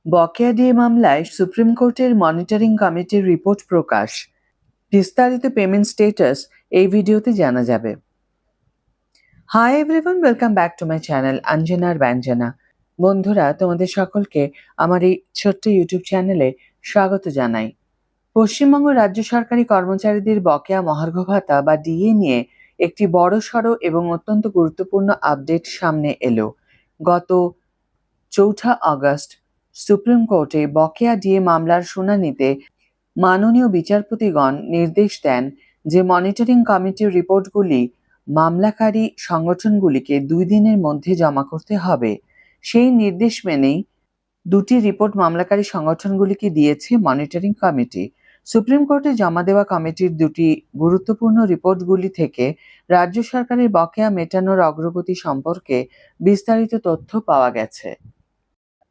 বকেয়া ডিএ মামলায় সুপ্রিম কোর্টের মনিটরিং কমিটির রিপোর্ট প্রকাশ। বিস্তারিত পেমেন্ট স্ট্যাটাস এই ভিডিওতে জানা যাবে। Hi everyone, welcome back to my channel অঞ্জনার ব্যঞ্জনা। বন্ধুরা, তোমাদের সকলকে আমার এই ছোট্ট ইউটিউব চ্যানেলে স্বাগত জানাই। পশ্চিমবঙ্গ রাজ্য সরকারি কর্মচারীদের বকেয়া মহার্ঘ ভাতা বা ডিএ নিয়ে একটি বড়সড় এবং অত্যন্ত গুরুত্বপূর্ণ আপডেট সামনে এলো। গত ৪ আগস্ট সুপ্রিম কোর্টে বকেয়া ডিএ মামলার শুনানিতে মাননীয় বিচারপতিগণ নির্দেশ দেন যে মনিটরিং কমিটির রিপোর্টগুলি মামলাকারী সংগঠনগুলিকে ২ দিনের মধ্যে জমা করতে হবে। সেই নির্দেশ মেনেই দুটি রিপোর্ট মামলাকারী সংগঠনগুলিকে দিয়েছে মনিটরিং কমিটি। সুপ্রিম কোর্টে জমা দেওয়া কমিটির দুটি গুরুত্বপূর্ণ রিপোর্টগুলি থেকে রাজ্য সরকারের বকেয়া মেটানোর অগ্রগতি সম্পর্কে বিস্তারিত তথ্য পাওয়া গেছে।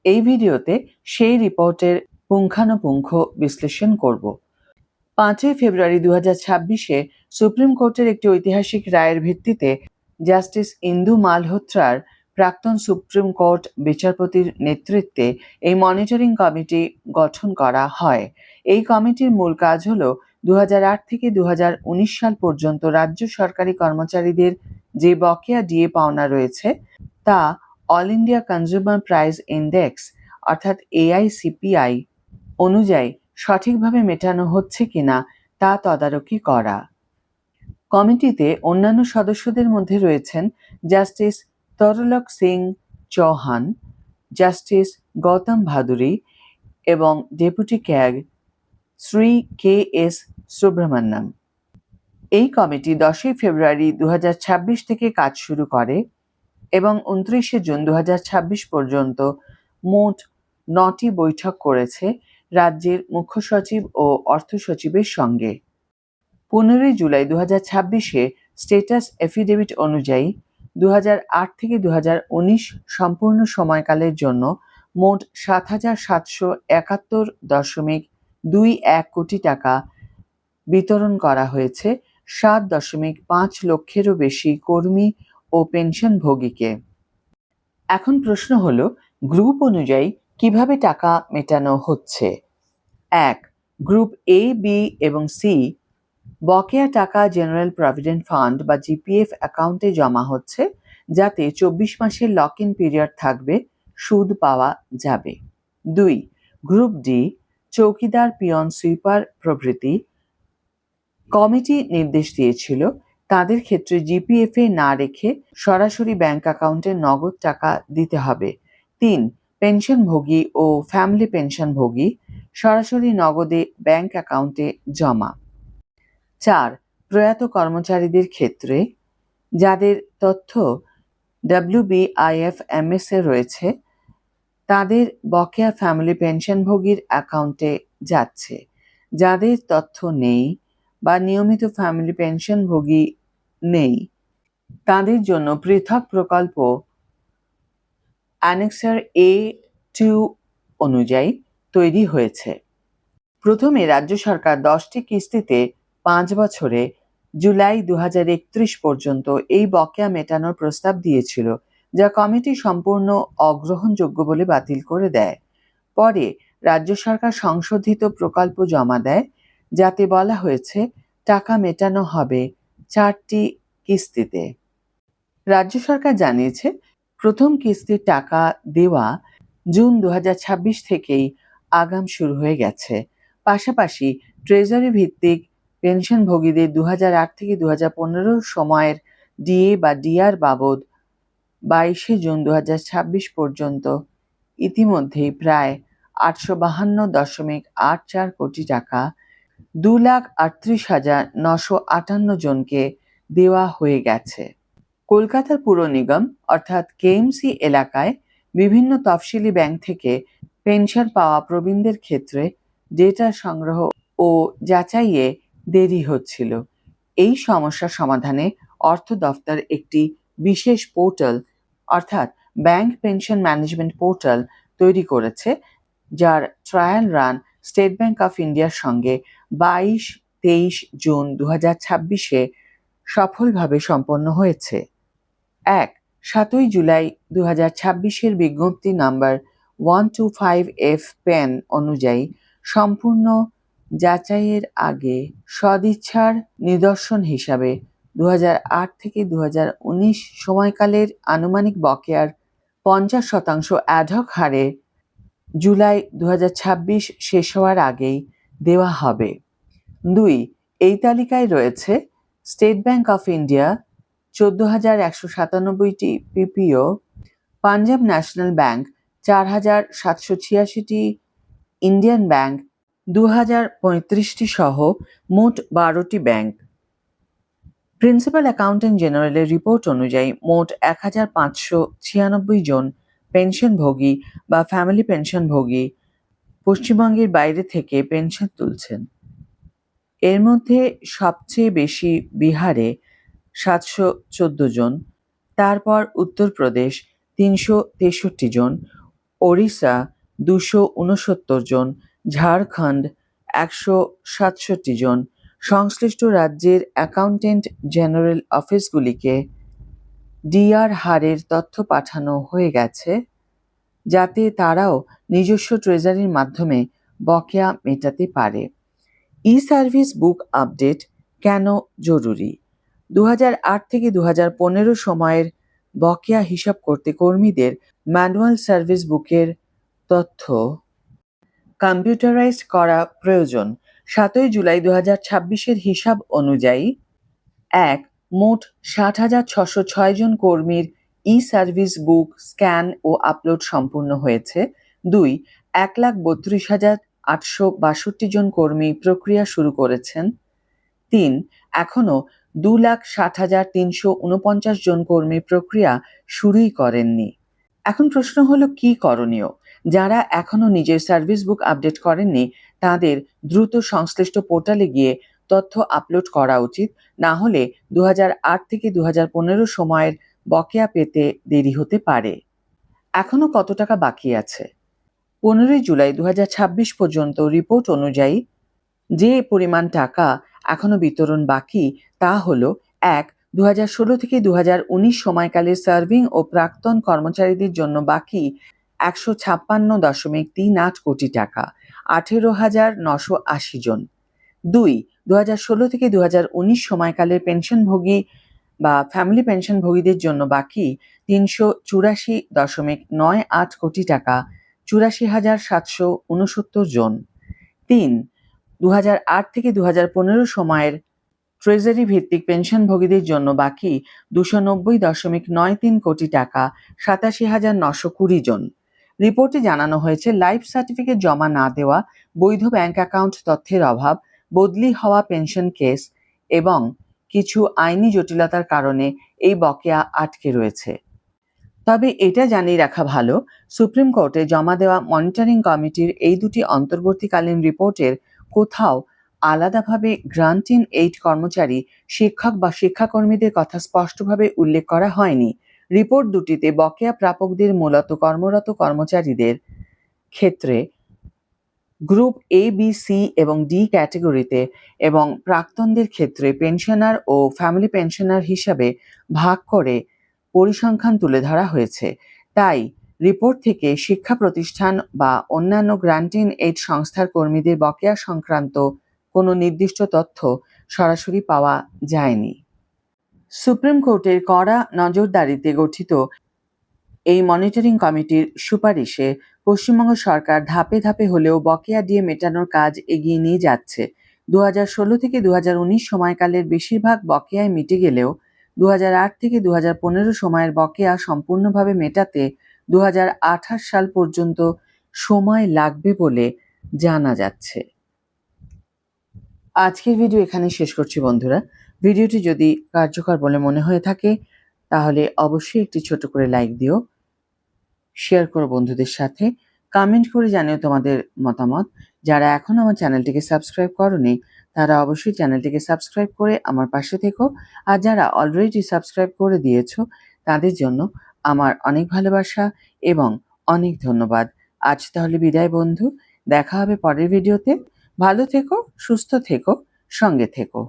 এই ভিডিওতে সেই রিপোর্টের পুঙ্খানুপুঙ্খ বিশ্লেষণ করব। ৫ই ফেব্রুয়ারি ২০২৬-এ সুপ্রিম কোর্টের একটি ঐতিহাসিক রায়ের ভিত্তিতে জাস্টিস ইন্দু মালহোত্রার প্রাক্তন সুপ্রিম কোর্ট বিচারপতির নেতৃত্বে এই মনিটরিং কমিটি গঠন করা হয়। এই কমিটির মূল কাজ হল ২০০৮ থেকে ২০১৯ সাল পর্যন্ত রাজ্য সরকারি কর্মচারীদের যে বকেয়া ডিএ পাওনা রয়েছে তা all India consumer price index অর্থাৎ AICPI অনুযায়ী সঠিকভাবে মেটানো হচ্ছে কিনা তা তদারকি করা। কমিটিতে অন্যান্য সদস্যদের মধ্যে রয়েছেন জাস্টিস তরলক সিং চৌহান, জাস্টিস গৌতম ভাদুরী এবং deputy CAG Shri KS Subrahmanyam. এই কমিটি 10ই ফেব্রুয়ারি ২০২৬ থেকে কাজ শুরু করে এবং 29শে জুন ২০২৬ পর্যন্ত মোট 9টি বৈঠক করেছে রাজ্যের মুখ্য সচিব ও অর্থ সচিবের সঙ্গে। 15ই জুলাই ২০২৬-এ স্ট্যাটাস এফিডেভিট অনুযায়ী ২০০৮ থেকে ২০১৯ সম্পূর্ণ সময়কালের জন্য মোট ৭৭৭১.21 কোটি টাকা বিতরণ করা হয়েছে ৭.৫ লক্ষেরও বেশি কর্মী ও পেনশনভোগীকে। এখন প্রশ্ন হলো, গ্রুপ অনুযায়ী কিভাবে টাকা মেটানো হচ্ছে। ১. গ্রুপ A, B এবং C বকেয়া টাকা জেনারেল প্রভিডেন্ট ফান্ড বা GPF অ্যাকাউন্টে জমা হচ্ছে, যাতে ২৪ মাসের লক ইন পিরিয়ড থাকবে, সুদ পাওয়া যাবে। ২. গ্রুপ ডি চৌকিদার, পিয়ন, সুইপার প্রভৃতি কমিটি নির্দেশ দিয়েছিল তাদের ক্ষেত্রে GPF এ না রেখে সরাসরি ব্যাংক অ্যাকাউন্টে নগদ টাকা দিতে হবে। ৩. পেনশনভোগী ও ফ্যামিলি পেনশনভোগী সরাসরি নগদে ব্যাংক অ্যাকাউন্টে জমা। ৪. প্রয়াত কর্মচারীদের ক্ষেত্রে যাদের তথ্য WBIFMS এ রয়েছে তাদের বকেয়া ফ্যামিলি পেনশনভোগীর অ্যাকাউন্টে যাচ্ছে। যাদের তথ্য নেই বা নিয়মিত ফ্যামিলি পেনশনভোগী নেই তাদের জন্য পৃথক প্রকল্প অ্যানেক্সার A2 অনুযায়ী তৈরি হয়েছে। প্রথমে রাজ্য সরকার 10টি কিস্তিতে 5 বছরে জুলাই 2031 পর্যন্ত এই বকেয়া মেটানোর প্রস্তাব দিয়েছিল, যা কমিটি সম্পূর্ণ অগ্রহণযোগ্য বলে বাতিল করে দেয়। পরে রাজ্য সরকার সংশোধিত প্রকল্প জমা দেয়, যাতে বলা হয়েছে টাকা মেটানো হবে 4টি কিস্তিতে। রাজ্য সরকার জানিয়েছে প্রথম কিস্তির টাকা দেওয়া জুন 2026 থেকেই আগাম শুরু হয়ে গেছে। পাশাপাশি ট্রেজারি ভিত্তিক পেনশনভোগীদের 2008 থেকে 2015 সময়ের ডিএ বা ডিআর বাবদ 22শে জুন 2026 পর্যন্ত ইতিমধ্যেই প্রায় 852.84 কোটি টাকা 2,38,958 জনকে দেওয়া হয়ে গেছে। কলকাতার পুর নিগম অর্থাৎ KMC এলাকায় বিভিন্ন তফসিলি ব্যাংক থেকে পেনশন পাওয়া প্রবীণদের ক্ষেত্রে ডেটা সংগ্রহ ও যাচাইয়ে দেরি হচ্ছিল। এই সমস্যা সমাধানে অর্থ দফতর একটি বিশেষ পোর্টাল অর্থাৎ ব্যাংক পেনশন ম্যানেজমেন্ট পোর্টাল তৈরি করেছে, যার trial run state Bank of ইন্ডিয়ার সঙ্গে 22-23 জুন 2026-এ সফলভাবে সম্পন্ন হয়েছে। 1. 7 জুলাই 2026-এর বিজ্ঞপ্তি নাম্বার 125F পেন অনুযায়ী সম্পূর্ণ যাচাইয়ের আগে সদিচ্ছার নিদর্শন হিসাবে 2008 থেকে 2019 সময়কালের আনুমানিক বকেয়ার 50% অ্যাডহক হারে জুলাই 2026 শেষ হওয়ার আগেই দেওয়া হবে। 2. এই তালিকায় রয়েছে স্টেট ব্যাংক অফ ইন্ডিয়া 14,197টি পিপিও, পাঞ্জাব ন্যাশনাল ব্যাংক 4,786টি, ইন্ডিয়ান ব্যাংক 2,035টি সহ মোট 12টি ব্যাংক। প্রিন্সিপাল অ্যাকাউন্ট্যান্ট জেনারেলের রিপোর্ট অনুযায়ী মোট 1,596 জন পেনশনভোগী বা ফ্যামিলি পেনশনভোগী পশ্চিমবঙ্গের বাইরে থেকে পেনশন তুলছেন। এর মধ্যে সবচেয়ে বেশি বিহারে 714 জন, তারপর উত্তরপ্রদেশ 363 জন, ওড়িশা 269 জন, ঝাড়খণ্ড 167 জন। সংশ্লিষ্ট রাজ্যের অ্যাকাউন্ট্যান্ট জেনারেল অফিসগুলিকে ডিআর হারের তথ্য পাঠানো হয়ে গেছে, যাতে তারাও নিজস্ব ট্রেজারির মাধ্যমে বকেয়া মেটাতে পারে। ই সার্ভিস বুক আপডেট কেন জরুরি? 2008 থেকে 2015 সময়ের বকেয়া হিসাব করতে কর্মীদের ম্যানুয়াল সার্ভিস বুকের তথ্য কম্পিউটারাইজড করা প্রয়োজন। 7 জুলাই 2026-এর হিসাব অনুযায়ী 1. মোট 60,606 জন কর্মীর ই সার্ভিস বুক স্ক্যান ও আপলোড সম্পূর্ণ হয়েছে। 2. 1,32,862 জন কর্মী প্রক্রিয়া শুরু করেছেন। 3. এখনও 2,60,349 জন কর্মী প্রক্রিয়া শুরুই করেননি। এখন প্রশ্ন হলো কি করণীয়? যারা এখনও নিজের সার্ভিস বুক আপডেট করেননি তাদের দ্রুত সংশ্লিষ্ট পোর্টালে গিয়ে তথ্য আপলোড করা উচিত, না হলে 2008 থেকে 2015 সময়ের বকেয়া পেতে দেরি হতে পারে। এখনও কত টাকা বাকি আছে? 15 জুলাই 2026 পর্যন্ত রিপোর্ট অনুযায়ী যে পরিমাণ টাকা এখনো বিতরণ বাকি তা হল: 1. 2016 থেকে 2019 সময়কালে সার্ভিং ও প্রাক্তন কর্মচারীদের জন্য বাকি 156.38 কোটি টাকা, 18,980 জন। 2. 2016 থেকে 2019 সময়কালের পেনশনভোগী বা ফ্যামিলি পেনশনভোগীদের জন্য বাকি 384.98 কোটি টাকা, 84,769 জন। 3. 2008 থেকে 2015 সময়ের ট্রেজারি ভিত্তিক পেনশনভোগীদের জন্য বাকি 290.93 কোটি টাকা, 87,920 জন। রিপোর্টে জানানো হয়েছে লাইফ সার্টিফিকেট জমা না দেওয়া, বৈধ ব্যাংক অ্যাকাউন্ট তথ্যের অভাব, বদলি হওয়া পেনশন কেস এবং কিছু আইনি জটিলতার কারণে এই বকেয়া আটকে রয়েছে। তবে এটা জানিয়ে রাখা ভালো, সুপ্রিম কোর্টে জমা দেওয়া মনিটরিং কমিটির এই দুটি অন্তর্বর্তীকালীন রিপোর্টের কোথাও আলাদাভাবে গ্রান্ট ইন এইড কর্মচারী, শিক্ষক বা শিক্ষাকর্মীদের কথা স্পষ্টভাবে উল্লেখ করা হয়নি। রিপোর্ট দুটিতে বকেয়া প্রাপকদের মূলত কর্মরত কর্মচারীদের ক্ষেত্রে গ্রুপ এ, বি, সি এবং ডি ক্যাটাগরিতে এবং প্রাক্তনদের ক্ষেত্রে পেনশনার ও ফ্যামিলি পেনশনার হিসাবে ভাগ করে পরিসংখ্যান তুলে ধরা হয়েছে। তাই রিপোর্ট থেকে শিক্ষা প্রতিষ্ঠান বা অন্যান্য গ্রান্ট ইন এইড সংস্থার কর্মীদের বকেয়া সংক্রান্ত কোনো নির্দিষ্ট তথ্য সরাসরি পাওয়া যায়নি। সুপ্রিম কোর্টের কড়া নজরদারিতে গঠিত এই মনিটরিং কমিটির সুপারিশে পশ্চিমবঙ্গ সরকার ধাপে ধাপে হলেও বকেয়া দিয়ে মেটানোর কাজ এগিয়ে নিয়ে যাচ্ছে। 2016 থেকে 2019 সময়কালের বেশিরভাগ বকেয়ায় মিটে গেলেও 2008 থেকে 2015 সময়ের বকেয়া সম্পূর্ণভাবে মেটাতে 2028 সাল পর্যন্ত সময় লাগবে বলে জানা যাচ্ছে। আজকের ভিডিও এখানে শেষ করছি বন্ধুরা। ভিডিওটি যদি কার্যকর বলে মনে হয়ে থাকে তাহলে অবশ্যই একটি ছোট করে লাইক দিও, শেয়ার করো বন্ধুদের সাথে, কমেন্ট করে জানিও তোমাদের মতামত। যারা এখনো আমার চ্যানেলটিকে সাবস্ক্রাইব করোনি তারা অবশ্যই চ্যানেলটিকে সাবস্ক্রাইব করে আমার পাশে থেকো, আর যারা অলরেডি সাবস্ক্রাইব করে দিয়েছো তাদের জন্য আমার অনেক ভালোবাসা এবং অনেক ধন্যবাদ। আজ তাহলে বিদায় বন্ধু, দেখা হবে পরের ভিডিওতে। ভালো থেকো, সুস্থ থেকো, সঙ্গে থেকো।